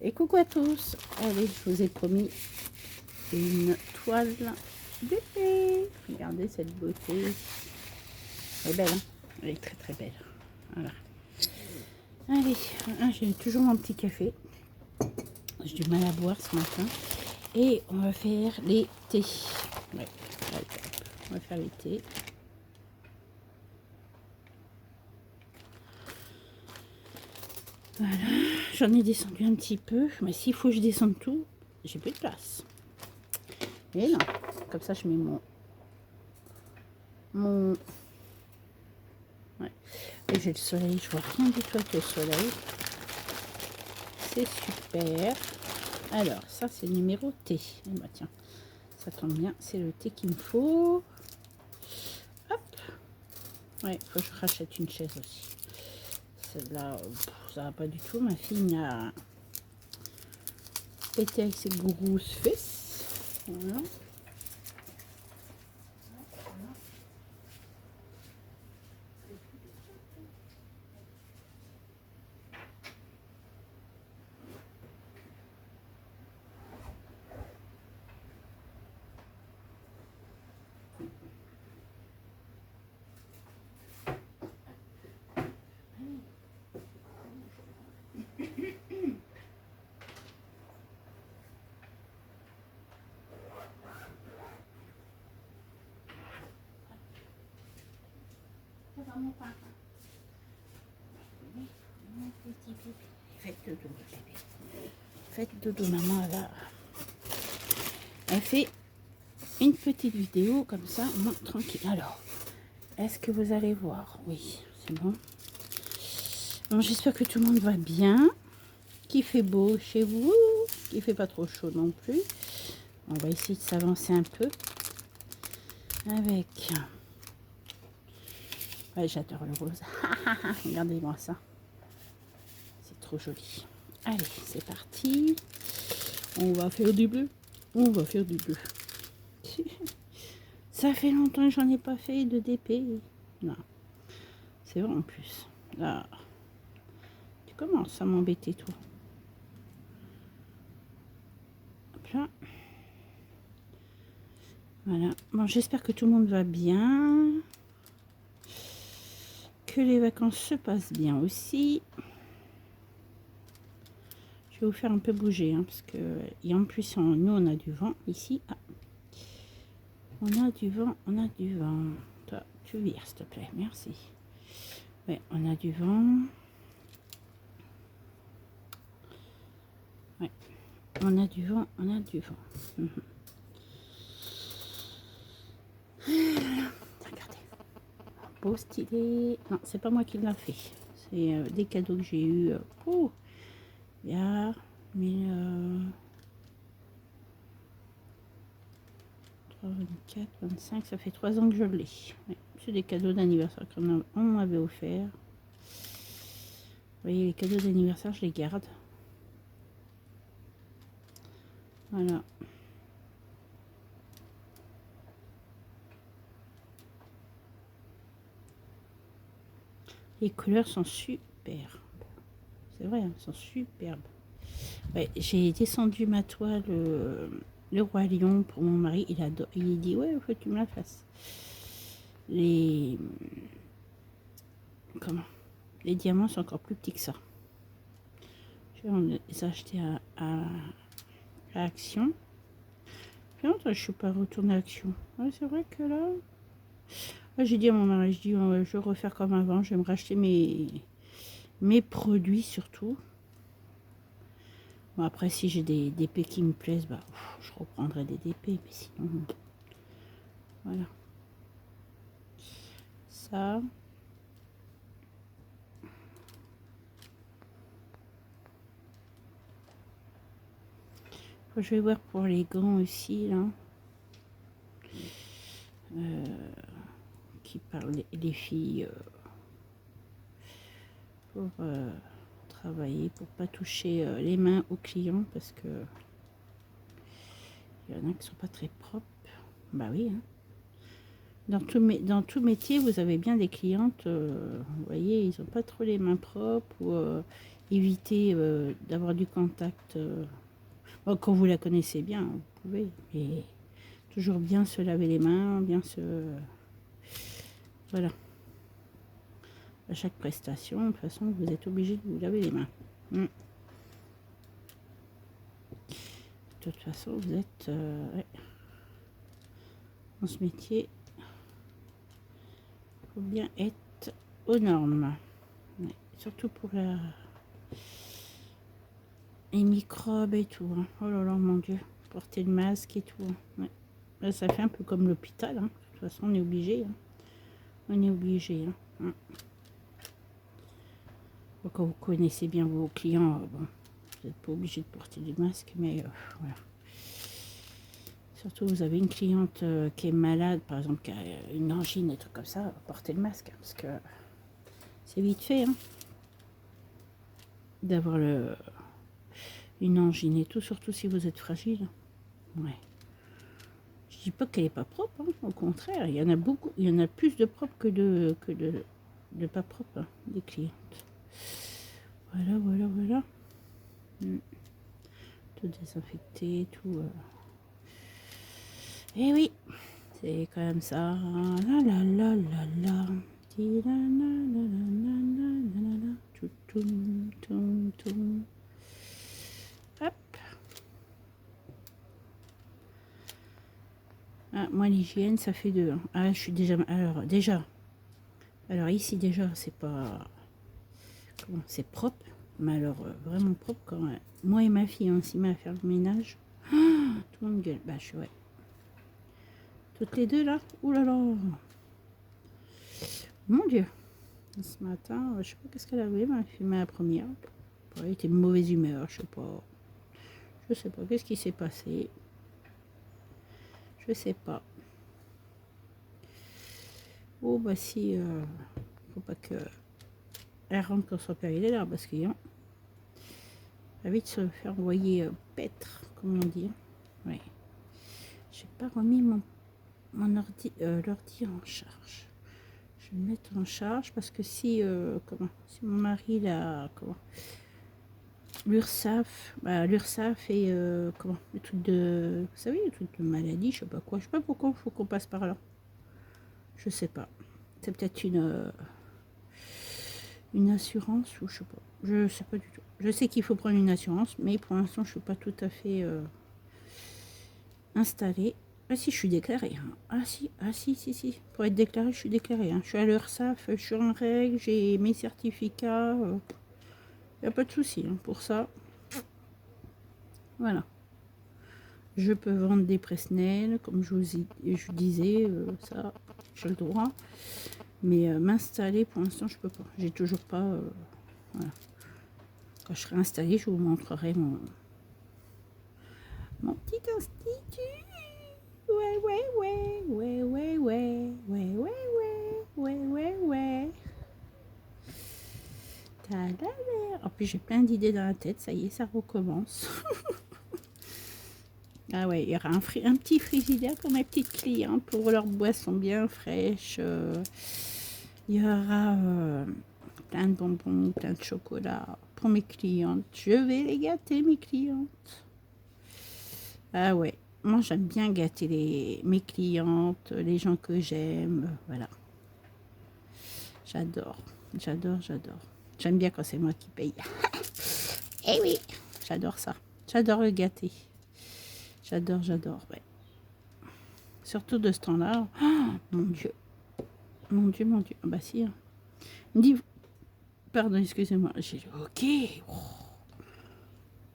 Et coucou à tous. Allez, je vous ai promis une toile d'été. Regardez cette beauté. Elle est belle, hein. Elle est très très belle. Voilà. Allez, j'ai toujours mon petit café. J'ai du mal à boire ce matin. Et on va faire les thés. Ouais, on va faire les thés. Voilà, j'en ai descendu un petit peu, mais s'il faut que je descende tout, j'ai plus de place. Et non, comme ça je mets mon... Ouais. Et j'ai le soleil, je vois rien du tout avec le soleil. C'est super. Alors, ça c'est le numéro T. Et bah tiens, ça tombe bien, c'est le thé qu'il me faut. Hop. Ouais, faut que je rachète une chaise aussi. Celle-là, ça va pas du tout. Ma fille m'a pété avec ses grosses fesses. Voilà. Faites dodo, bébé. Faites dodo, maman, là. Elle fait une petite vidéo comme ça, au moins tranquille. Alors, est-ce que vous allez voir? Oui, c'est bon. Bon, j'espère que tout le monde va bien, qu'il fait beau chez vous, qu'il fait pas trop chaud non plus. On va essayer de s'avancer un peu avec... Ouais, j'adore le rose. Regardez-moi ça. C'est trop joli. Allez, c'est parti. On va faire du bleu. On va faire du bleu. Ça fait longtemps que j'en ai pas fait de DP. Non, c'est vrai en plus. Là, tu commences à m'embêter, toi. Hop là. Voilà. Bon, j'espère que tout le monde va bien. Que les vacances se passent bien aussi. Je vais vous faire un peu bouger, hein, parce que et en plus, nous, on a du vent ici. Ah. On a du vent, on a du vent. Toi, tu vires, s'il te plaît. Merci. Ouais, on a du vent. Ouais, on a du vent, on a du vent. Regardez. Beau stylé. Non, c'est pas moi qui l'a fait. C'est des cadeaux que j'ai eu. Il y a 24, 25, ça fait 3 ans que je l'ai. Ouais, c'est des cadeaux d'anniversaire qu'on m'avait offert. Vous voyez, les cadeaux d'anniversaire, je les garde. Voilà. Les couleurs sont superbes. C'est vrai, elles sont superbes. Ouais, j'ai descendu ma toile, le roi lion, pour mon mari. Il adore. Il dit, ouais, il faut que tu me la fasses. Comment? Les diamants sont encore plus petits que ça. On les a achetés à Action. Puis non, je suis pas retournée à Action. Ouais, c'est vrai que là... J'ai dit à mon mari, je dis, je vais refaire comme avant. Je vais me racheter mes produits surtout. Bon, après, si j'ai des DP qui me plaisent, bah, je reprendrai des DP. Mais sinon, voilà. Ça... Je vais voir pour les gants aussi, là. Qui parlent les filles pour travailler, pour pas toucher les mains aux clients, parce que il y en a qui sont pas très propres. Bah oui, hein. Dans tout métier, vous avez bien des clientes, vous voyez, ils ont pas trop les mains propres, ou éviter d'avoir du contact. Bon, quand vous la connaissez bien, vous pouvez. Mais toujours bien se laver les mains, bien se... Voilà. À chaque prestation, de toute façon, vous êtes obligé de vous laver les mains. De toute façon, vous êtes... ouais. Dans ce métier, il faut bien être aux normes. Ouais. Surtout pour les microbes et tout. Hein. Oh là là, mon Dieu. Porter le masque et tout. Hein. Ouais. Là, ça fait un peu comme l'hôpital. Hein. De toute façon, on est obligé. Hein. On est obligé. Hein. Quand vous connaissez bien vos clients, bon, vous n'êtes pas obligé de porter du masque, mais voilà. Surtout, vous avez une cliente qui est malade, par exemple, qui a une angine, des trucs comme ça, portez le masque, hein, parce que c'est vite fait, hein, d'avoir une angine et tout, surtout si vous êtes fragile. Ouais. Je dis pas qu'elle est pas propre, hein, au contraire, il y en a beaucoup, il y en a plus de propres que de pas propres, hein, des clientes. Voilà, voilà, voilà. Tout désinfecté, tout. Eh oui, c'est quand même ça. La la la la la. Hop. Ah, moi l'hygiène ça fait 2. Hein. Ah, je suis déjà. Alors ici déjà c'est pas. Comment? C'est propre. Mais alors vraiment propre quand même. Moi et ma fille on s'y met à faire le ménage. Ah, tout le monde gueule. Bah je suis ouais. Toutes les deux là. Ouh là là. Mon Dieu. Ce matin, je sais pas qu'est-ce qu'elle avait, ma fille, ma première. Elle était de mauvaise humeur, je sais pas. Je sais pas qu'est-ce qui s'est passé. Je sais pas. Oh bah si, faut pas que elle rentre quand son père il est là, parce qu'il va vite se faire envoyer paître, comme on dit. Ouais. J'ai pas remis mon ordi en charge. Je vais le mettre en charge parce que si si mon mari l'a l'URSSAF, l'URSSAF et le truc de, vous savez, le truc de maladie, je sais pas quoi, je sais pas pourquoi il faut qu'on passe par là. Je sais pas. C'est peut-être une assurance ou je sais pas. Je sais pas du tout. Je sais qu'il faut prendre une assurance, mais pour l'instant je suis pas tout à fait installée. Ah si, je suis déclarée. Hein. Ah si. Pour être déclarée, je suis déclarée. Hein. Je suis à l'URSSAF, je suis en règle, j'ai mes certificats. Il n'y a pas de souci hein, pour ça. Voilà. Je peux vendre des presse-nez, comme je vous disais, ça, j'ai le droit. Mais m'installer, pour l'instant, je peux pas. J'ai toujours pas... voilà. Quand je serai installée, je vous montrerai mon petit institut. Ouais. En plus, j'ai plein d'idées dans la tête. Ça y est, ça recommence. Ah ouais, il y aura un petit frigidaire pour mes petites clientes pour leurs boissons bien fraîches. Il y aura plein de bonbons, plein de chocolat pour mes clientes. Je vais les gâter, mes clientes. Ah ouais, moi j'aime bien gâter mes clientes, les gens que j'aime. Voilà. J'adore. J'aime bien quand c'est moi qui paye. Eh oui, j'adore ça. J'adore le gâter. J'adore, ouais. Surtout de ce temps-là. Oh, mon Dieu. Ah bah si. Hein. Il me dit, pardon, excusez-moi. J'ai dit, ok. Oh.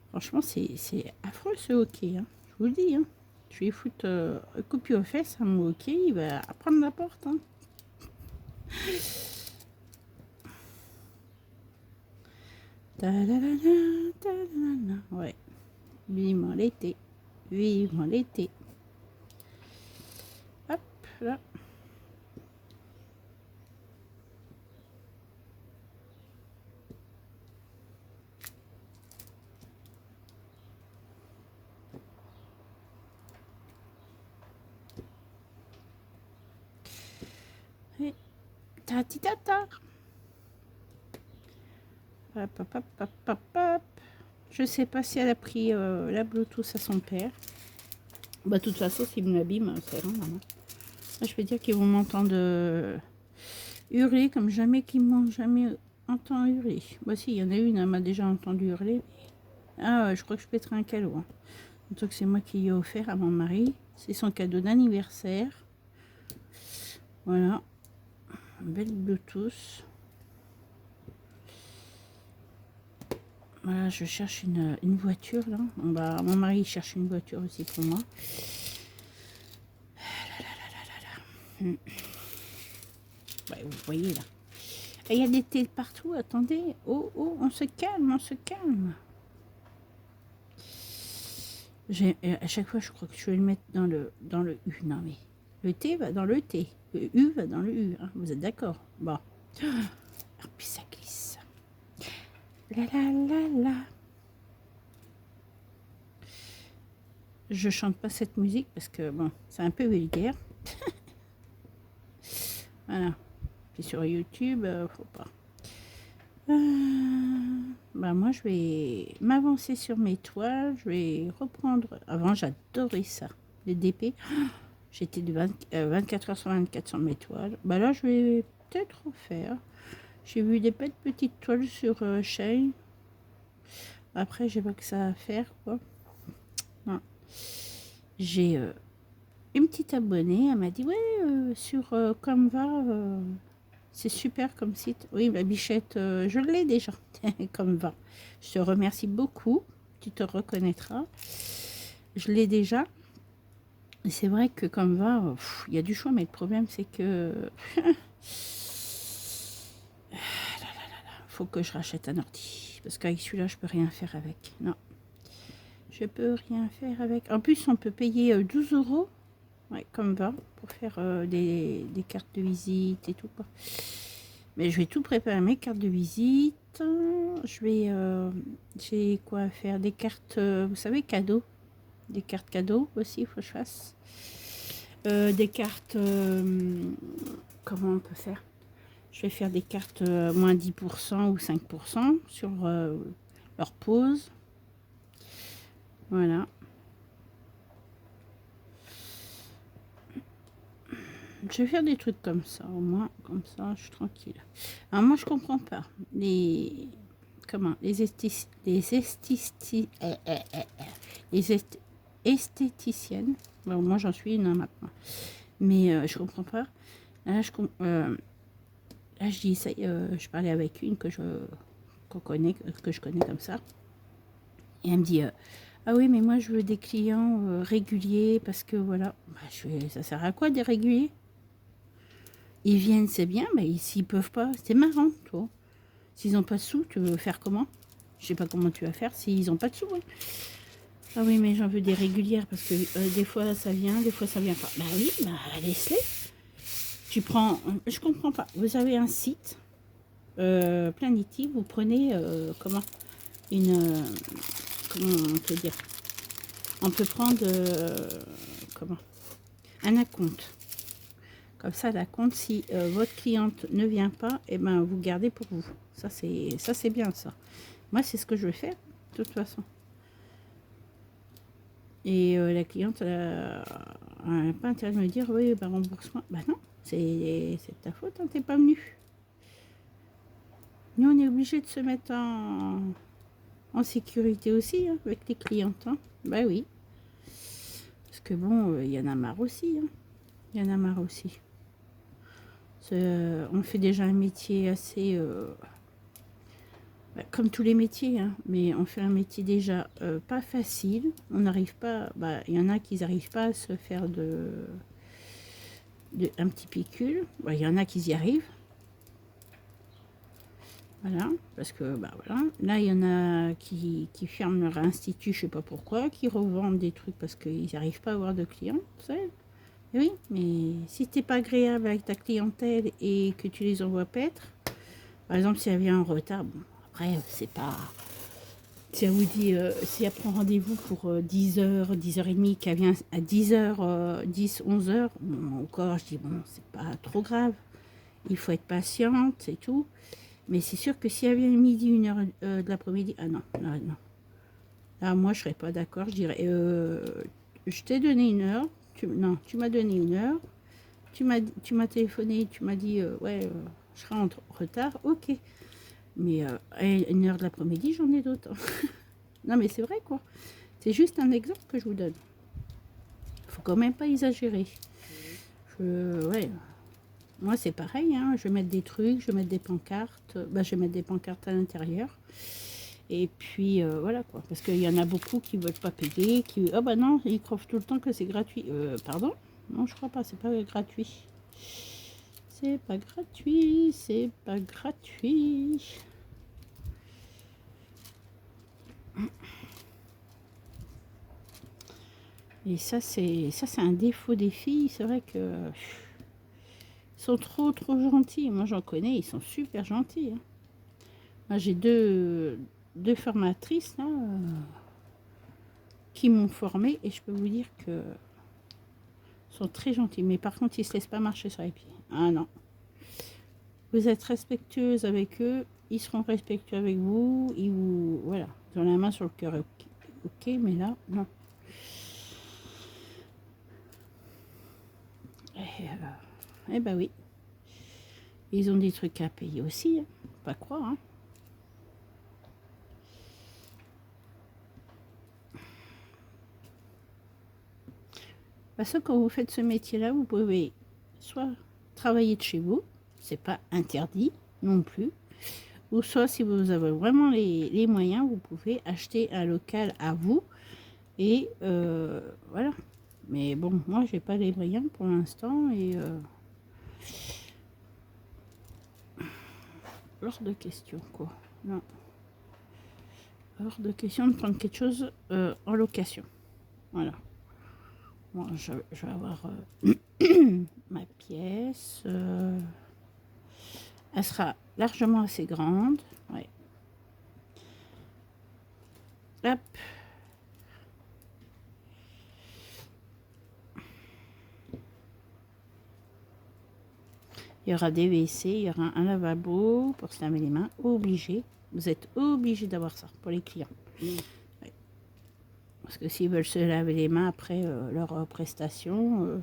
Franchement, c'est affreux ce hockey. Hein. Je vous le dis. Hein. Je vais foutre un coup de pied aux fesses à mon hockey. Il va prendre la porte. Hein. Ouais. Vivement l'été. Hop là. Et tata. Hop, hop, hop, hop, hop, hop. Je sais pas si elle a pris la Bluetooth à son père. Bah, de toute façon, s'il me l'abîme, c'est rien. Hein. Je peux dire qu'ils vont m'entendre hurler comme jamais qu'ils m'ont jamais entendu hurler. Bah, si, il y en a une, elle m'a déjà entendu hurler. Ah, je crois que je pèterai un calot. Hein. Donc, c'est moi qui ai offert à mon mari. C'est son cadeau d'anniversaire. Voilà. Belle Bluetooth. Voilà, je cherche une voiture là. Bah, mon mari cherche une voiture aussi pour moi. Ouais, vous voyez là. Et il y a des thés partout, attendez. Oh, oh, on se calme, on se calme. À chaque fois, je crois que je vais le mettre dans le U. Non, mais le T va dans le T. Le U va dans le U. Hein. Vous êtes d'accord? Bon. Et puis ça glisse. La la la la. Je chante pas cette musique parce que, bon, c'est un peu vulgaire. Voilà. Puis sur YouTube, faut pas. Bah moi, je vais m'avancer sur mes toiles. Je vais reprendre. Avant, j'adorais ça. Les DP. J'étais de 24 heures sur 24 sur mes toiles. Bah là, je vais peut-être refaire. J'ai vu des petites toiles sur Shane. Après, j'ai pas que ça à faire, quoi. Non. J'ai une petite abonnée. Elle m'a dit, ouais, sur Canva, c'est super comme site. Oui, ma bichette, je l'ai déjà. Canva. Je te remercie beaucoup. Tu te reconnaîtras. Je l'ai déjà. Et c'est vrai que Canva, il y a du choix, mais le problème, c'est que... faut que je rachète un ordi. Parce qu'avec celui-là, je peux rien faire avec. Non. Je peux rien faire avec. En plus, on peut payer 12 €. Ouais, Canva. Pour faire des cartes de visite et tout. Quoi. Mais je vais tout préparer. Mes cartes de visite. Je vais... j'ai quoi faire? Des cartes, vous savez, cadeaux. Des cartes cadeaux aussi, il faut que je fasse. Des cartes... comment on peut faire? Je vais faire des cartes moins 10% ou 5% sur leur pause. Voilà. Je vais faire des trucs comme ça, au moins, comme ça, je suis tranquille. Alors moi, je comprends pas. Les esthéticiennes. Bon, moi, j'en suis une maintenant. Mais je comprends pas. Là, là, je dis ça, je parlais avec une que je connais comme ça. Et elle me dit, ah oui, mais moi, je veux des clients réguliers parce que voilà. Bah, ça sert à quoi des réguliers? Ils viennent, c'est bien, mais s'ils peuvent pas, c'est marrant, toi. S'ils n'ont pas de sous, tu veux faire comment? Je sais pas comment tu vas faire s'ils n'ont pas de sous. Hein. Ah oui, mais j'en veux des régulières parce que des fois ça vient, des fois ça vient pas. Bah oui, bah laisse-les. Tu prends, je comprends pas. Vous avez un site, Planity, vous prenez comment on peut dire? On peut prendre comment? Un acompte. Comme ça, la compte, si votre cliente ne vient pas, et ben vous gardez pour vous. Ça c'est bien ça. Moi, c'est ce que je vais faire, de toute façon. Et la cliente, elle n'a pas intérêt de me dire, oui, bah, remboursement. Bah non, c'est ta faute, hein, t'es pas venu. Nous, on est obligé de se mettre en sécurité aussi, hein, avec les clientes. Hein. Bah oui. Parce que bon, il y en a marre aussi. Hein. Il y en a marre aussi. On fait déjà un métier assez... comme tous les métiers, hein, mais on fait un métier déjà pas facile. On n'arrive pas... Il y en a qui n'arrivent pas à se faire un petit pécule. Il y en a qui y arrivent. Voilà, parce que voilà. Là, il y en a qui ferment leur institut, je sais pas pourquoi, qui revendent des trucs parce qu'ils n'arrivent pas à avoir de clients, vous savez. Oui, mais si tu n'es pas agréable avec ta clientèle et que tu les envoies paître, par exemple, si elle vient en retard, bon, après, c'est pas... Si elle vous dit, si elle prend rendez-vous pour 10h, 10h30, qu'elle vient à 10h, 10, 11h, bon, encore, je dis, bon, c'est pas trop grave. Il faut être patiente, c'est tout. Mais c'est sûr que si elle vient midi, 1h de l'après-midi, ah non, non, non. Là, moi, je serais pas d'accord. Je dirais, je t'ai donné 1 heure. Non, tu m'as donné 1 heure. Tu m'as téléphoné, tu m'as dit, ouais, je serai en retard. Ok. Mais 1 heure de l'après-midi, j'en ai d'autres. Non, mais c'est vrai, quoi. C'est juste un exemple que je vous donne. Faut quand même pas exagérer. Ouais. Moi, c'est pareil, hein. Je vais mettre des trucs, je vais mettre des pancartes. Bah, je vais mettre des pancartes à l'intérieur. Et puis, voilà, quoi. Parce qu'il y en a beaucoup qui ne veulent pas payer. Ah, bah non, ils croient tout le temps que c'est gratuit. Pardon? Non, je crois pas, c'est pas gratuit. C'est pas gratuit, c'est pas gratuit. Et ça, c'est un défaut des filles. C'est vrai que ils sont trop gentils. Moi, j'en connais, ils sont super gentils. Hein. Moi, j'ai deux formatrices là, qui m'ont formée et je peux vous dire que sont très gentils. Mais par contre, ils ne se laissent pas marcher sur les pieds. Ah non. Vous êtes respectueuse avec eux, ils seront respectueux avec vous. Ils vous, voilà, ils ont la main sur le cœur. Ok, mais là, non. Eh ben oui. Ils ont des trucs à payer aussi, hein. Pas croire. Hein. Parce que quand vous faites ce métier-là, vous pouvez soit travailler de chez vous, c'est pas interdit non plus, ou soit si vous avez vraiment les moyens, vous pouvez acheter un local à vous et voilà. Mais bon, moi j'ai pas les moyens pour l'instant et hors de question quoi. Non. Hors de question de prendre quelque chose en location. Voilà. Bon, je vais avoir ma pièce. Elle sera largement assez grande. Ouais. Hop. Il y aura des WC, il y aura un lavabo pour se laver les mains. Obligé. Vous êtes obligé d'avoir ça pour les clients. Ouais. Parce que s'ils veulent se laver les mains après leur prestation,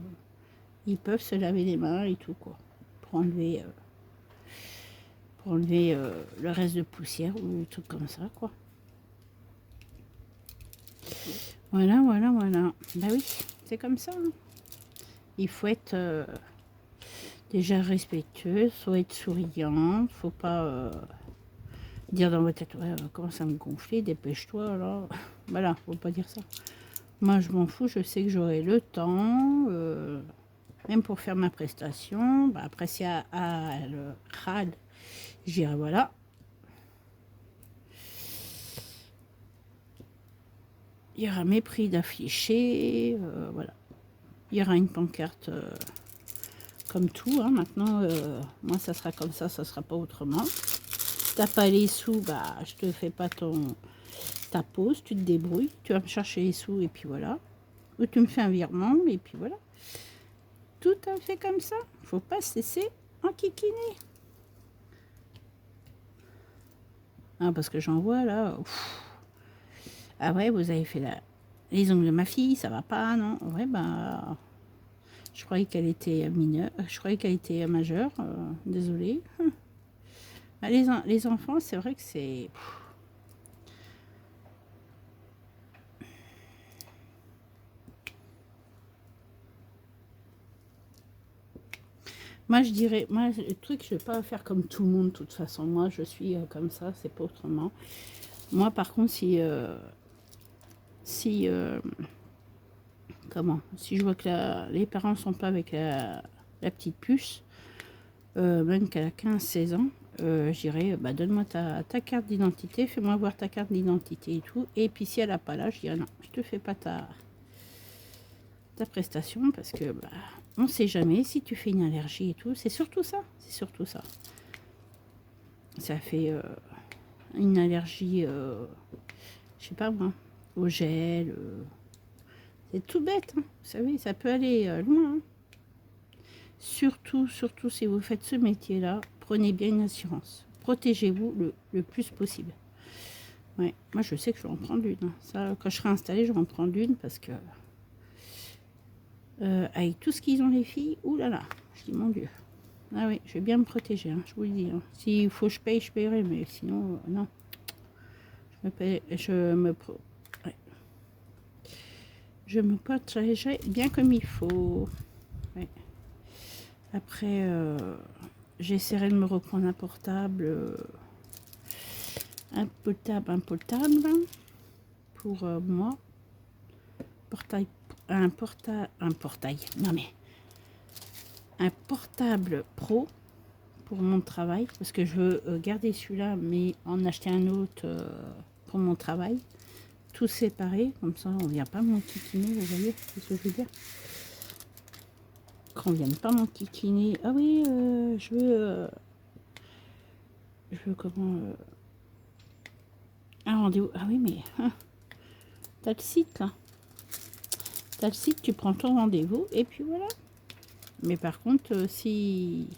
ils peuvent se laver les mains et tout quoi. Pour enlever le reste de poussière ou des trucs comme ça quoi. Voilà. Bah oui, c'est comme ça. Hein. Il faut être déjà respectueux, faut être souriant, faut pas dire dans votre tête, ouais, commence à me gonfler, dépêche-toi là. Voilà, faut pas dire ça. Moi, je m'en fous, je sais que j'aurai le temps, même pour faire ma prestation. Bah, après, si le râle, je dirais voilà. Il y aura mes prix d'afficher, voilà. Il y aura une pancarte comme tout, hein. Maintenant, moi, ça sera comme ça sera pas autrement. Si t'as pas les sous, bah, je te fais pas ta pause, tu te débrouilles, tu vas me chercher les sous et puis voilà. Ou tu me fais un virement et puis voilà. Tout à fait comme ça. Faut pas se laisser enquiquiner. Ah, parce que j'en vois là. Ouf. Ah ouais, vous avez fait les ongles de ma fille, ça va pas, non? Ouais, bah. Je croyais qu'elle était mineure. Je croyais qu'elle était majeure. Désolée. Bah, les enfants, c'est vrai que c'est. Moi, je dirais, moi, le truc, je ne vais pas faire comme tout le monde, de toute façon. Moi, je suis comme ça, c'est pas autrement. Moi, par contre, si si je vois que les parents sont pas avec la petite puce, même qu'elle a 15-16 ans, je dirais, bah, donne-moi ta carte d'identité, fais-moi voir ta carte d'identité et tout. Et puis, si elle n'a pas là, je dirais, non, je te fais pas ta prestation parce que bah, on sait jamais si tu fais une allergie et tout. C'est surtout ça. Ça fait une allergie, je sais pas moi, au gel. C'est tout bête, hein. Vous savez, ça peut aller loin. Hein. Surtout si vous faites ce métier-là, prenez bien une assurance. protégez-vous le plus possible. Ouais, moi je sais que je vais en prendre une. Hein. Ça, quand je serai installée, je vais en prendre une parce que avec tout ce qu'ils ont les filles, oulala, je dis mon Dieu. Ah oui, je vais bien me protéger, hein, je vous le dis. Hein. S'il faut que je paye, je paierai, mais sinon, non. Ouais. Je me protégerai bien comme il faut. Ouais. Après, j'essaierai de me reprendre un portable, pour moi. Un portable pro pour mon travail, parce que je veux garder celui-là, mais en acheter un autre pour mon travail. Tout séparé, comme ça on vient pas m'enquiquiner, vous voyez ce que je veux dire? Qu'on vienne pas m'enquiquiner. Ah oui, je veux comment un rendez-vous. Ah oui, mais hein, t'as le site là. T'as le site, tu prends ton rendez-vous et puis voilà. Mais par contre, si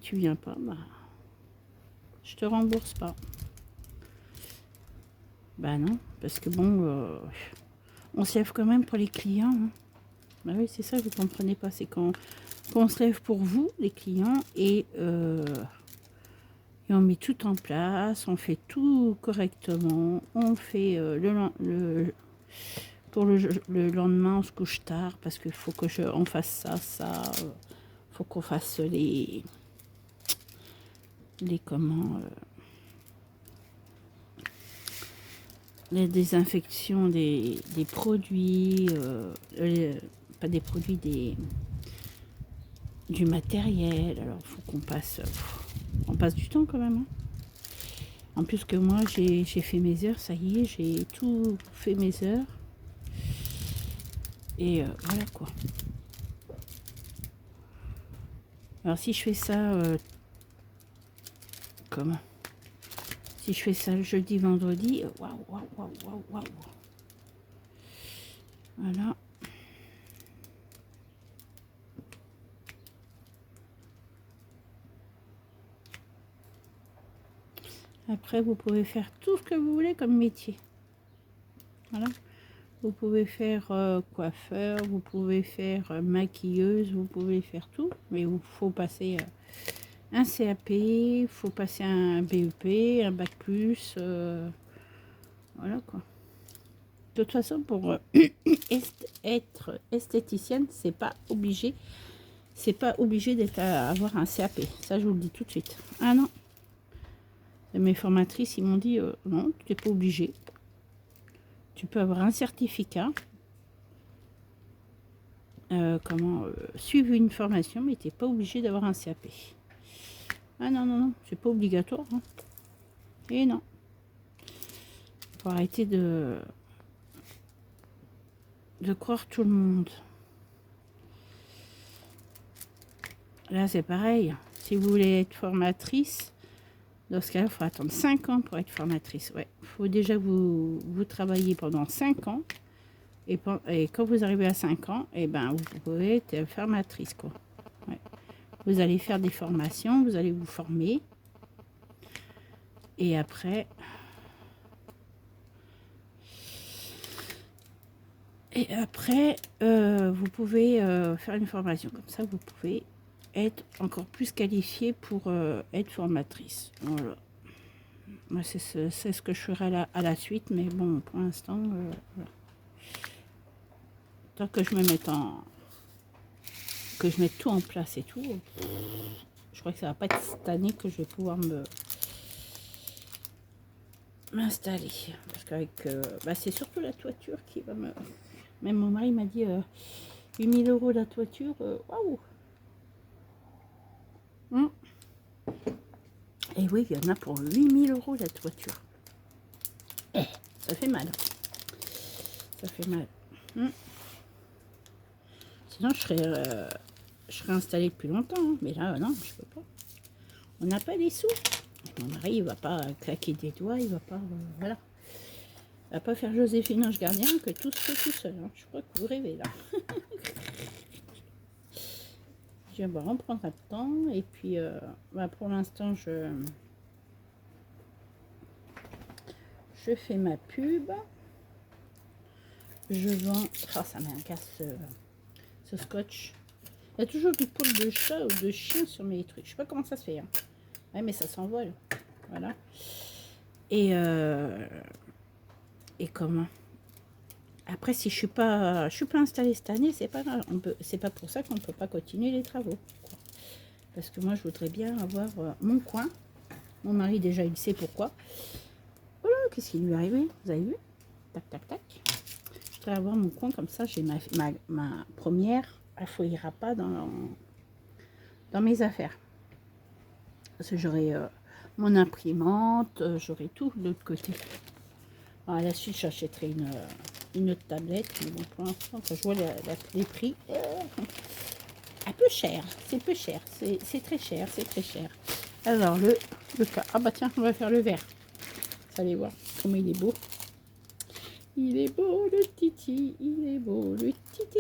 tu viens pas, bah, je te rembourse pas. Bah non, parce que bon, on se lève quand même pour les clients. Hein. Bah oui, c'est ça, vous comprenez pas. C'est quand on se lève pour vous, les clients, et on met tout en place, on fait tout correctement, on fait pour le lendemain, on se couche tard parce qu'il faut on fasse ça, faut qu'on fasse les comment les désinfections des produits, pas des produits, du matériel. Alors faut qu'on passe, on passe du temps quand même. Hein. En plus que moi j'ai fait mes heures, ça y est, j'ai tout fait mes heures. Et voilà quoi. Alors si je fais ça, comment? Si je fais ça le jeudi, vendredi, waouh. Voilà. Après, vous pouvez faire tout ce que vous voulez comme métier. Voilà. Vous pouvez faire coiffeur, vous pouvez faire maquilleuse, vous pouvez faire tout. Mais il faut passer un CAP, il faut passer un BEP, un bac plus. Voilà quoi. De toute façon, pour être esthéticienne, c'est pas obligé. C'est pas obligé d'avoir un CAP. Ça, je vous le dis tout de suite. Ah non. Mes formatrices, ils m'ont dit non, tu n'es pas obligé. Tu peux avoir un certificat. Suivre une formation, mais tu n'es pas obligé d'avoir un CAP. Ah non, c'est pas obligatoire. Hein. Et non. Faut arrêter de croire tout le monde. Là, c'est pareil. Si vous voulez être formatrice, dans ce cas-là, il faut attendre 5 ans pour être formatrice. Ouais, il faut déjà que vous travaillez pendant 5 ans. Et quand vous arrivez à 5 ans, et ben, vous pouvez être formatrice. Quoi. Ouais. Vous allez faire des formations, vous allez vous former. Et après... vous pouvez faire une formation. Comme ça, vous pouvez être encore plus qualifié pour être formatrice. Voilà. Moi, c'est ce que je ferai à la suite, mais bon, pour l'instant, voilà. Tant que je me mette que je mette tout en place et tout, je crois que ça va pas être cette année que je vais pouvoir m'installer. Parce qu'avec, c'est surtout la toiture qui va me... Même mon mari m'a dit 8 000 € la toiture, waouh. Et oui, il y en a pour 8 000 € la toiture. Ça fait mal. Ça fait mal. Sinon, je serais installée depuis longtemps. Hein. Mais là, non, je peux pas. On n'a pas les sous. Et mon mari, il va pas claquer des doigts. Il va pas... voilà. Il va pas faire Joséphine Ange Gardien que tout se fait tout seul. Hein. Je crois que vous rêvez, là. dis, bon, on prendra le temps. Et puis, bah, pour l'instant, je fais ma pub. Je vends... Oh, ça m'agace ce scotch. Il y a toujours du poil de chat ou de chien sur mes trucs. Je sais pas comment ça se fait. Hein. Ouais, mais ça s'envole. Voilà. Et comment? Après, si je suis pas installée cette année, c'est pas grave. C'est pas pour ça qu'on ne peut pas continuer les travaux. Parce que moi, je voudrais bien avoir mon coin. Mon mari, déjà, il sait pourquoi. Voilà, qu'est-ce qui lui est arrivé? Vous avez vu? Tac, tac, tac. Je voudrais avoir mon coin comme ça. J'ai ma première. Elle ne fouillera pas dans mes affaires. Parce que j'aurai mon imprimante, j'aurai tout de l'autre côté. Alors, à la suite, j'achèterai une autre tablette. Mais bon, pour l'instant, quand je vois les prix, un peu cher. C'est peu cher. C'est très cher. C'est très cher. Alors, le cas. Ah bah tiens, on va faire le vert. Vous allez voir comment il est beau. Il est beau, le titi. Il est beau, le titi.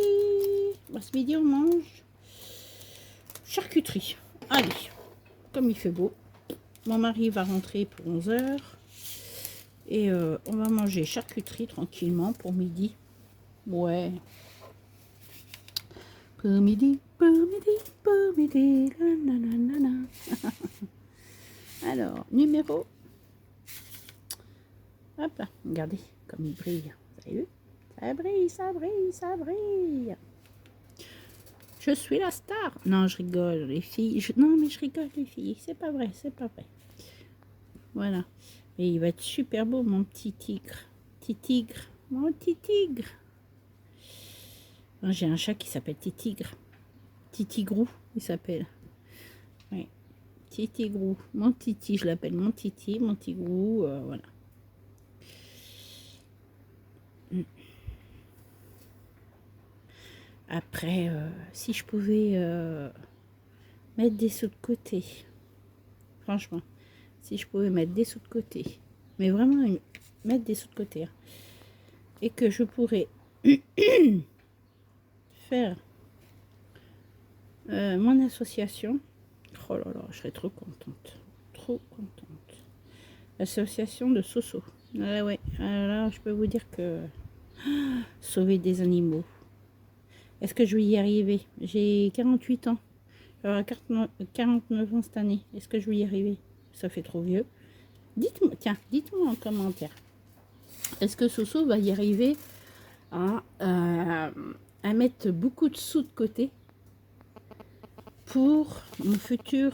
Bon, ce midi, on mange charcuterie. Allez, comme il fait beau. Mon mari va rentrer pour 11 h. Et on va manger charcuterie tranquillement pour midi. Ouais. Pour midi, pour midi, pour midi. Nanana. Alors, numéro. Hop là, regardez comme il brille. Vous avez vu? Ça brille, ça brille, ça brille. Je suis la star. Non, je rigole, les filles. Non, mais je rigole, les filles. C'est pas vrai, c'est pas vrai. Voilà. Et il va être super beau, mon petit tigre. Petit tigre. Mon petit tigre. J'ai un chat qui s'appelle Titigre. Titigrou, il s'appelle. Oui. Titigrou. Mon titi, je l'appelle mon titi, mon tigrou. Voilà. Après, si je pouvais mettre des sous de côté. Franchement. Si je pouvais mettre des sous de côté. Mais vraiment, mettre des sous de côté. Hein, et que je pourrais faire mon association. Oh là là, je serais trop contente. Trop contente. L'association de Soso. Ah ouais, alors je peux vous dire que sauver des animaux. Est-ce que je vais y arriver? J'ai 48 ans. J'aurai 49 ans cette année. Est-ce que je vais y arriver? Ça fait trop vieux. Dites-moi, tiens, dites-moi en commentaire. Est-ce que Soso va y arriver à mettre beaucoup de sous de côté pour mon futur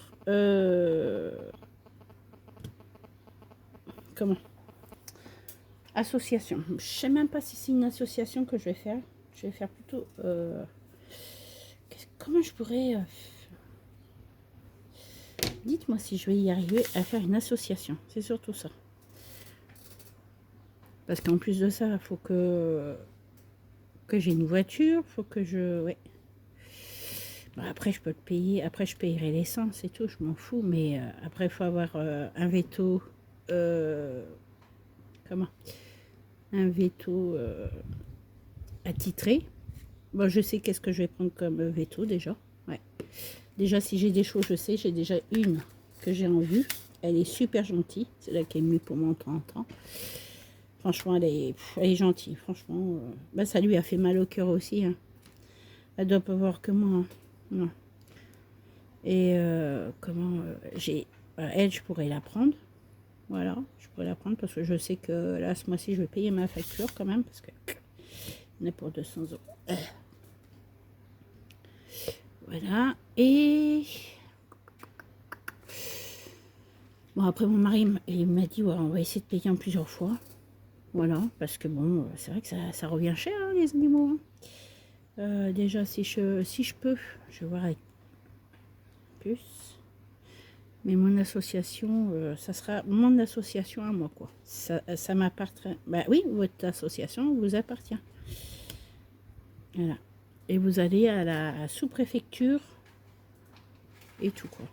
association. Je sais même pas si c'est une association que je vais faire. Je vais faire plutôt comment je pourrais dites-moi si je vais y arriver à faire une association. C'est surtout ça. Parce qu'en plus de ça, il faut que j'ai une voiture, faut que je ouais. Bon, après je peux le payer, après je payerai l'essence et tout, je m'en fous, mais après il faut avoir un veto un veto attitré. Bon, je sais qu'est-ce que je vais prendre comme veto déjà. Ouais. Déjà, si j'ai des choses, je sais, j'ai déjà une que j'ai en vue. Elle est super gentille. C'est là qui est mieux pour mon 30 ans. Franchement, elle est gentille. Franchement, bah, ça lui a fait mal au cœur aussi. Hein. Elle doit pas voir que moi. Hein. Non. Et elle, je pourrais la prendre. Voilà, je pourrais la prendre parce que je sais que là, ce mois-ci, je vais payer ma facture quand même parce que on est pour 200 €. Voilà. Et bon, après, mon mari, il m'a dit, ouais, on va essayer de payer en plusieurs fois. Voilà, parce que bon, c'est vrai que ça revient cher, hein, les animaux. Hein. Déjà, si je peux, je vais voir avec plus. Mais mon association, ça sera mon association à moi, quoi. Ça m'appartient. Bah oui, votre association vous appartient. Voilà. Et vous allez à la sous-préfecture et tout, quoi.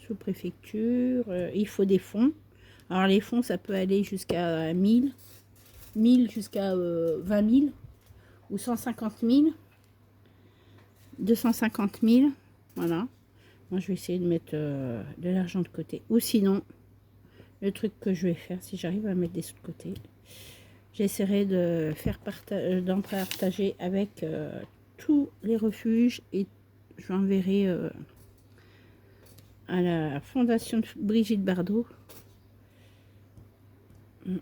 Sous-préfecture, il faut des fonds. Alors, les fonds, ça peut aller jusqu'à 1000 jusqu'à 20 000 ou 150 000. 250 000. Voilà. Moi, je vais essayer de mettre de l'argent de côté. Ou sinon, le truc que je vais faire, si j'arrive à mettre des sous de côté, j'essaierai de faire d'en partager avec tous les refuges et j'enverrai à la fondation de Brigitte Bardot.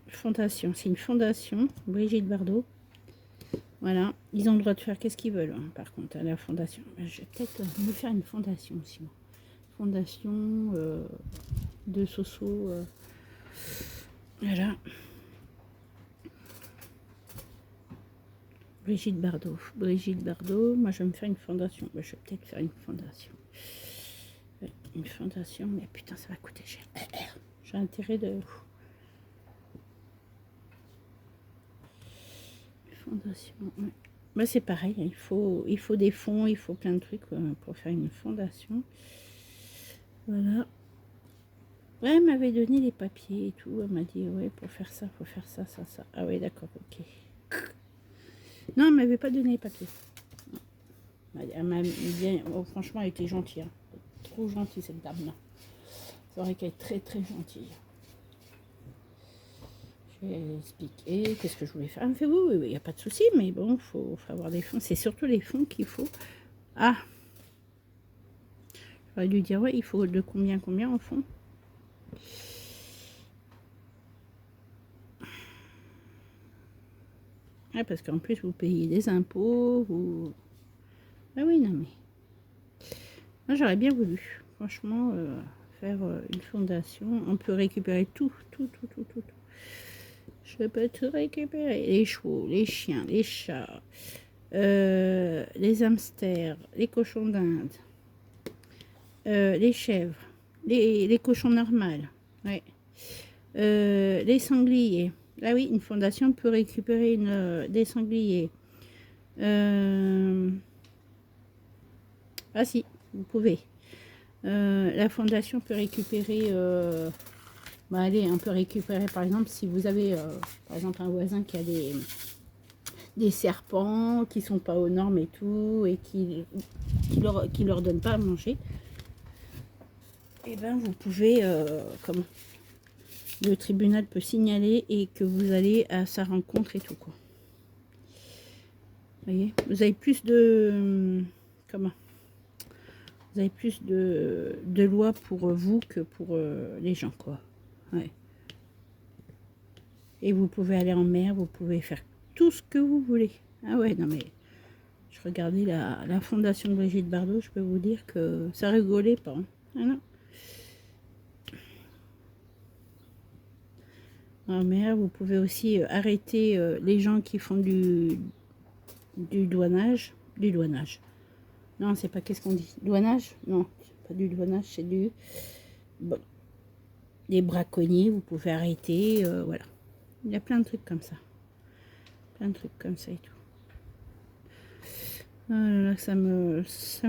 Fondation, c'est une fondation, Brigitte Bardot. Voilà, ils ont le droit de faire qu'est-ce qu'ils veulent, hein, par contre, à la fondation. Je vais peut-être me faire une fondation aussi, moi. Fondation de Soso. Voilà. Brigitte Bardot. Brigitte Bardot, moi je vais me faire une fondation. Je vais peut-être faire une fondation. Une fondation, mais putain, ça va coûter cher. J'ai intérêt de... Fondation, ouais. Bah, c'est pareil, il faut des fonds, il faut plein de trucs pour faire une fondation. Voilà. Ouais, elle m'avait donné les papiers et tout. Elle m'a dit, ouais, pour faire ça, faut faire ça, ça, ça. Ah ouais, d'accord, ok. Non, elle m'avait pas donné les papiers. Elle m'a bien... Oh, franchement, elle était gentille. Hein. Trop gentille, cette dame-là. C'est vrai qu'elle est très, très gentille. Je vais expliquer qu'est-ce que je voulais faire. Elle me fait, oui, il n'y a pas de souci, mais bon, il faut avoir des fonds. C'est surtout les fonds qu'il faut. Ah, j'aurais dû dire, ouais, il faut de combien en fonds. Ah, parce qu'en plus, vous payez des impôts, vous... Ah oui, non, mais... Moi, j'aurais bien voulu, franchement, faire une fondation. On peut récupérer tout. Je peux tout récupérer. Les chevaux, les chiens, les chats, les hamsters, les cochons d'Inde, les chèvres, les cochons normales, ouais. Les sangliers. Ah oui, une fondation peut récupérer des sangliers. Ah si, vous pouvez. La fondation peut récupérer... bah allez, on peut récupérer par exemple si vous avez par exemple un voisin qui a des serpents qui sont pas aux normes et tout et qui leur donnent pas à manger. Et ben vous pouvez comment le tribunal peut signaler et que vous allez à sa rencontre et tout quoi. Vous voyez, vous avez plus de comment vous avez plus de lois pour vous que pour les gens quoi. Ouais. Et vous pouvez aller en mer, vous pouvez faire tout ce que vous voulez. Ah ouais, non mais je regardais la fondation de Brigitte Bardot, je peux vous dire que ça rigolait pas. Hein. Ah non. En mer, vous pouvez aussi arrêter les gens qui font du douanage. Du douanage. Non, c'est pas qu'est-ce qu'on dit. Douanage? Non, pas du douanage, c'est du... Bon. Des braconniers, vous pouvez arrêter, voilà. Il y a plein de trucs comme ça. Plein de trucs comme ça et tout. Oh là là, ça me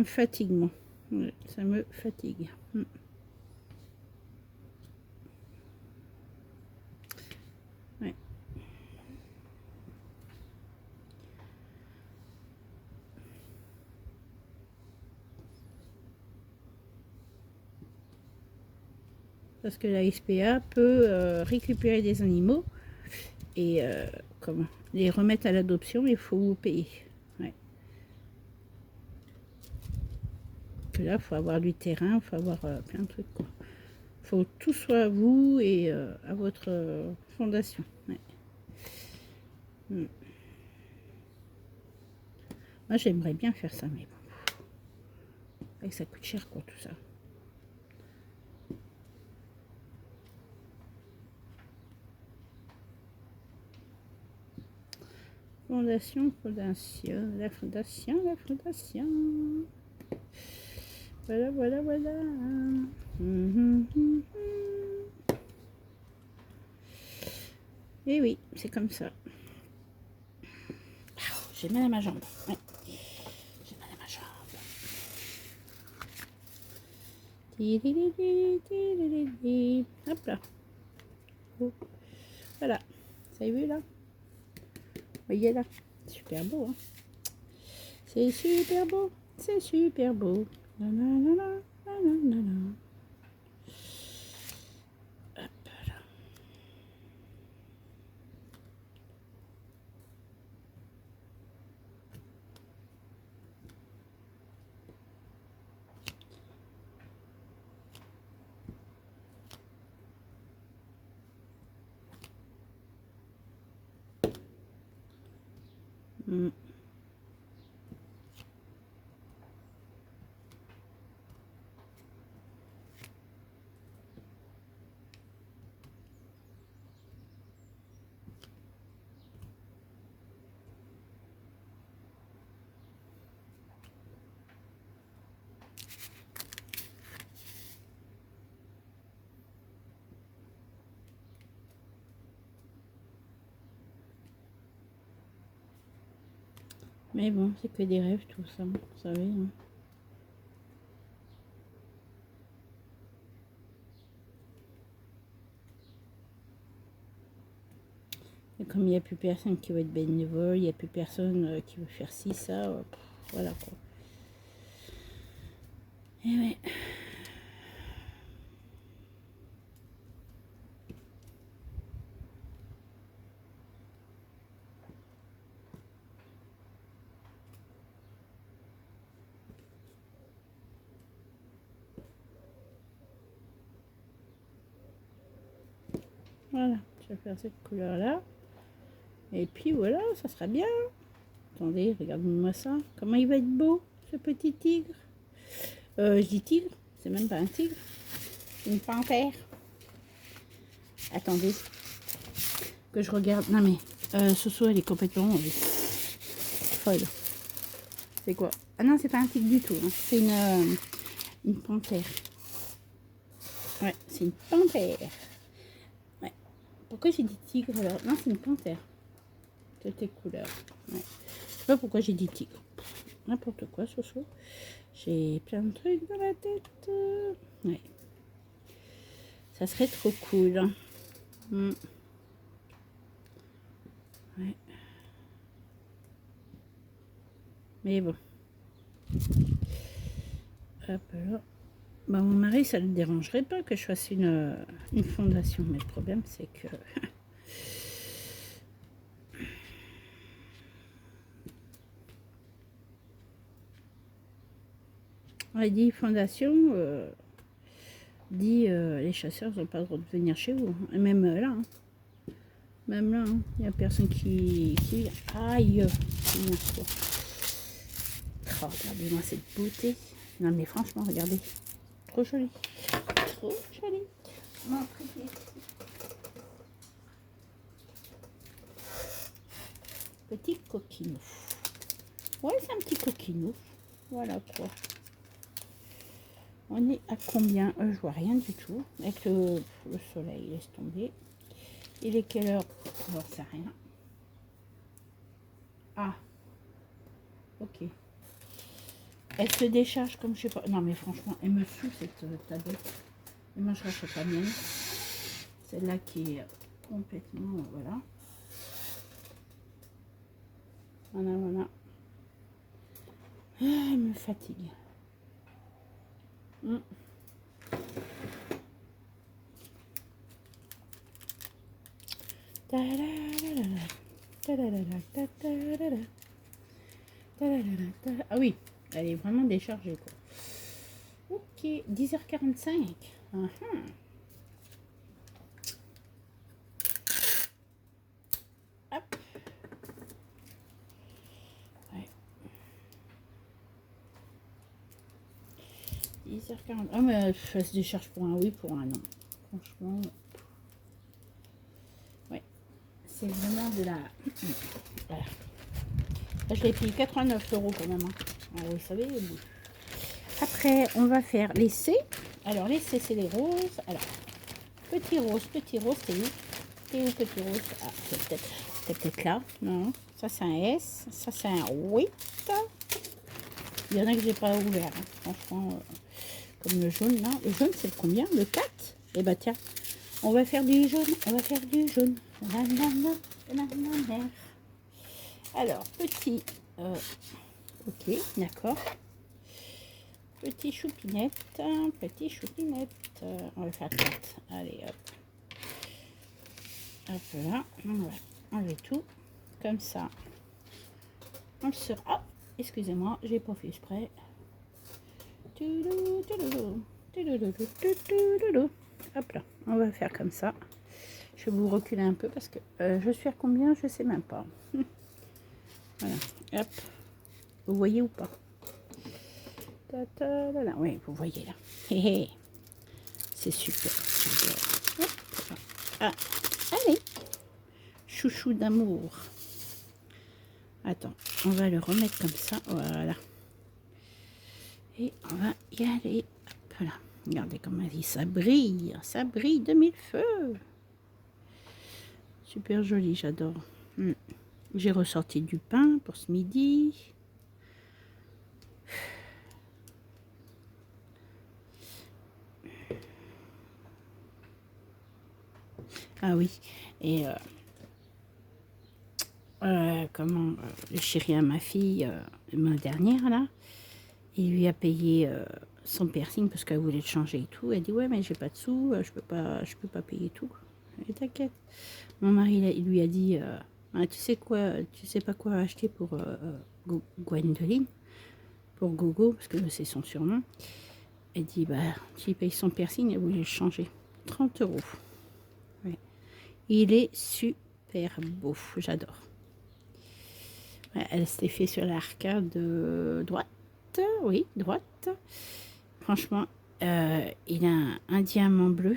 fatigue, moi. Ouais, ça me fatigue. Ouais. Parce que la SPA peut récupérer des animaux et comment les remettre à l'adoption, il faut vous payer. Ouais. Que là, il faut avoir du terrain, il faut avoir plein de trucs. Quoi. Faut que tout soit à vous et à votre fondation. Ouais. Moi, j'aimerais bien faire ça, mais bon. Ça coûte cher, quoi, tout ça. Fondation, la fondation. Voilà. Et oui, c'est comme ça. J'ai mal à ma jambe. Ouais. J'ai mal à ma jambe. Hop là. Oh. Voilà. Ça y est vu là? Voyez là. Super beau. Hein, c'est super beau. C'est super beau. Nanana, nanana. Hop là. Mais bon, c'est que des rêves tout ça, vous savez. Hein. Et comme il n'y a plus personne qui veut être bénévole, il n'y a plus personne qui veut faire ci, ça, voilà quoi. Et ouais. Voilà, je vais faire cette couleur là. Et puis voilà, ça sera bien. Attendez, regardez-moi ça. Comment il va être beau, ce petit tigre. Je dis tigre, c'est même pas un tigre. C'est une panthère. Attendez, que je regarde. Non mais, Soso, elle est complètement folle. C'est quoi? Ah non, c'est pas un tigre du tout. Hein. C'est une panthère. Ouais, c'est une panthère. Ouais. Pourquoi j'ai dit tigre alors? Non, c'est une panthère. Toutes les couleurs. Ouais. Je sais pas pourquoi j'ai dit tigre. N'importe quoi, Soso. J'ai plein de trucs dans la tête. Ouais. Ça serait trop cool. Hein. Ouais. Mais bon. Hop là. Bah, mon mari, ça ne le dérangerait pas que je fasse une fondation. Mais le problème, c'est que... On a dit fondation, dit les chasseurs n'ont pas le droit de venir chez vous. Et même là, hein. Même là, il n'y a personne qui vient. Aïe! Oh, regardez-moi cette beauté. Non mais franchement, regardez. Trop joli. Trop joli. Petit coquinou. Ouais, c'est un petit coquinou. Voilà quoi. On est à combien? Je vois rien du tout. Avec le soleil, laisse tomber. Il est quelle heure? J'en sais rien. Ah. Ok. Elle se décharge comme je sais pas. Non mais franchement, elle me saoule cette tablette. Et moi je rachète la mienne. Celle-là qui est complètement... voilà. Voilà, voilà. Ah, elle me fatigue. Ah oui, elle est vraiment déchargée quoi. Ok, 10h45. Hop. Ouais. 10h40. Ah mais elle se décharge pour un oui, pour un non. Franchement. Ouais. C'est vraiment de la... Voilà. Là, je l'ai payé 89 € quand même. Hein. Alors, vous savez. Après, on va faire les C. Alors, les C, c'est les roses. Alors, petit rose, c'est où? C'est où, petit rose? Ah, c'est peut-être là. Non, ça, c'est un S. Ça, c'est un 8. Il y en a que j'ai pas ouvert. Hein. Franchement, comme le jaune, là. Le jaune, c'est combien? Le 4? Eh bah, tiens, on va faire du jaune. On va faire du jaune. Alors, petit... ok, d'accord. Petit choupinette, petit choupinette. On va faire 4. Allez, hop. Hop là, on va enlever tout. Comme ça. On le sera. Oh, excusez-moi, j'ai pas fait exprès. Hop là, on va faire comme ça. Je vais vous reculer un peu parce que je suis à combien, je sais même pas. Voilà, hop. Vous voyez ou pas? Oui, vous voyez là. C'est super. Ah, allez. Chouchou d'amour. Attends, on va le remettre comme ça. Voilà. Et on va y aller. Hop là. Regardez comment ça brille. Ça brille de mille feux. Super joli, j'adore. J'ai ressorti du pain pour ce midi. Ah oui. Et comment le chéri à ma fille, ma dernière là, il lui a payé son piercing parce qu'elle voulait le changer et tout. Elle dit ouais mais j'ai pas de sous, je peux pas payer tout. Et t'inquiète. Mon mari il lui a dit ah, tu sais quoi, tu sais pas quoi acheter pour Gwendoline, pour Gogo parce que c'est son surnom. Elle dit bah tu lui payes son piercing, elle voulait le changer. 30 €. Ouais. Il est super beau, j'adore. Ouais, elle s'était fait sur l'arcade droite, oui, droite. Franchement, il a un diamant bleu.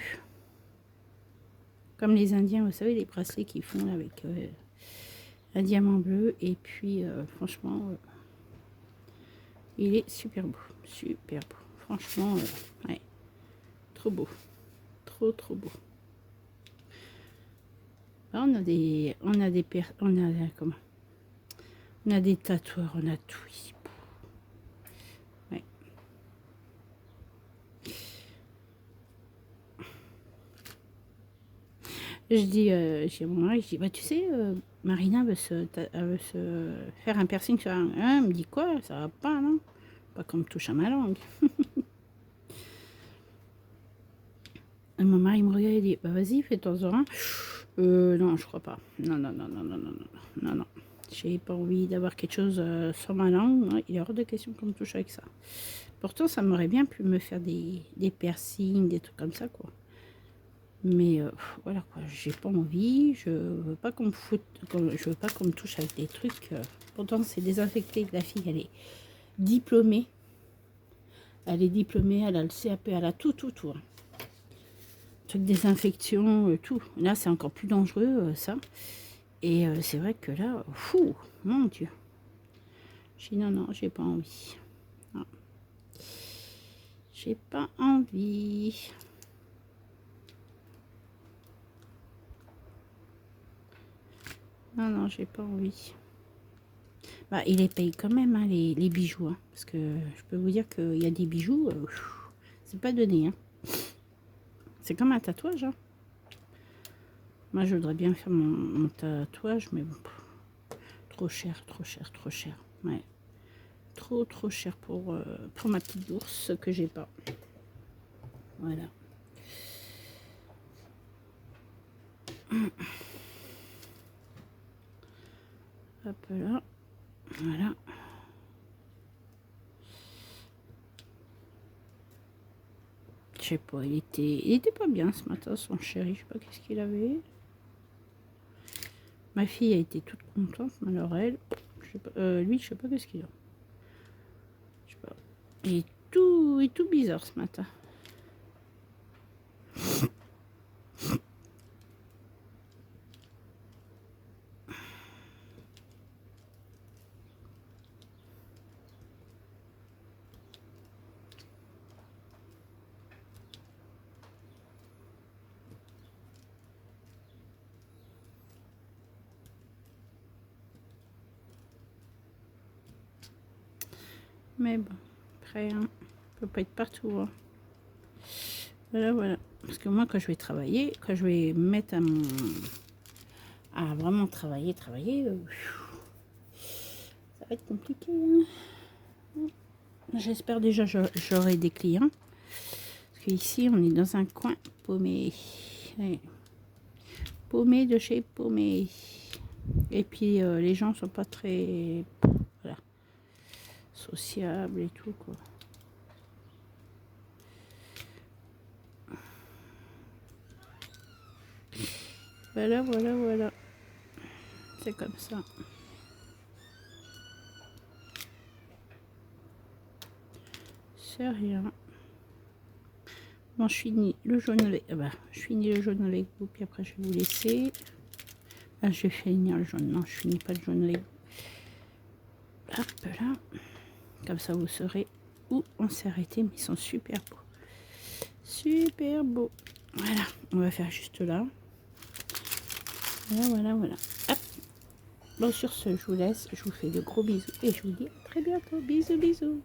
Comme les Indiens, vous savez, les bracelets qu'ils font avec un diamant bleu. Et puis, franchement, il est super beau. Super beau. Franchement, ouais, trop beau. Trop, trop beau. Là, on a des comment? On a des tatoueurs, on a tout ici. Ouais. Je dis, j'ai mon mari, je dis, bah tu sais, Marina veut se faire un piercing sur un... Elle me dit quoi? Ça va pas, non? Pas qu'on me touche à ma langue. Et mon mari me regarde et dit, bah vas-y, fais-toi un. Non, je crois pas. Non, non, non, non, non, non, non, non, non. J'ai pas envie d'avoir quelque chose sur ma langue. Non, il est hors de question qu'on me touche avec ça. Pourtant, ça m'aurait bien pu me faire des piercings, des trucs comme ça, quoi. Mais voilà quoi, j'ai pas envie, je veux pas qu'on me foute, je veux pas qu'on me touche avec des trucs. Pourtant c'est désinfecté, la fille elle est diplômée. Elle est diplômée, elle a le CAP, elle a tout, tout, tout. Hein. Truc désinfection, tout. Là c'est encore plus dangereux ça. Et c'est vrai que là, fou, mon Dieu. J'ai dit non, non, j'ai pas envie. Non. J'ai pas envie. Non, non, j'ai pas envie. Bah, il les paye quand même, hein, les bijoux. Hein, parce que je peux vous dire qu'il y a des bijoux, c'est pas donné. Hein. C'est comme un tatouage. Hein. Moi, je voudrais bien faire mon tatouage, mais bon, trop cher, trop cher, trop cher. Ouais. Trop, trop cher pour ma petite bourse que j'ai pas. Voilà. Hop là. Voilà. Je sais pas, il était pas bien ce matin, son chéri. Je sais pas qu'est-ce qu'il avait. Ma fille a été toute contente, mais alors elle, je sais pas, lui, je sais pas qu'est-ce qu'il a. Je sais pas. Il est tout bizarre ce matin. Mais bon, après, hein, on peut pas être partout. Hein. Voilà, voilà. Parce que moi, quand je vais travailler, quand je vais me mettre à vraiment travailler, ça va être compliqué. Hein. J'espère déjà j'aurai des clients. Parce qu'ici, on est dans un coin paumé. Ouais. Paumé de chez paumé. Et puis, les gens sont pas très... Voilà, sociables et tout, quoi. Voilà, voilà, voilà. C'est comme ça. C'est rien. Bon, je finis le jaune au lait. Ah bah, je finis le jaune au lait, puis après je vais vous laisser. Ah, je vais finir le jaune. Non, je finis pas le jaune au lait. Hop là. Comme ça, vous saurez où on s'est arrêté. Mais ils sont super beaux. Super beaux. Voilà, on va faire juste là. Voilà, voilà, voilà. Hop. Bon, sur ce, je vous laisse. Je vous fais de gros bisous. Et je vous dis à très bientôt. Bisous, bisous.